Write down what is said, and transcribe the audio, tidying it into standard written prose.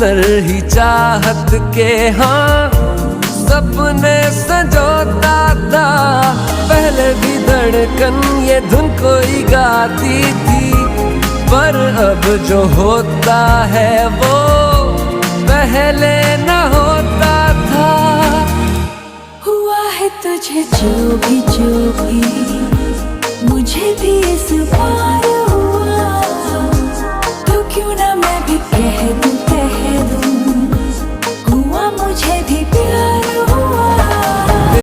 अक्सर ही चाहत के हाँ सपने संजोता था। पहले भी धड़कन ये धुन कोई गाती थी, पर अब जो होता है वो पहले न होता था। हुआ है तुझे जो भी मुझे भी इस बार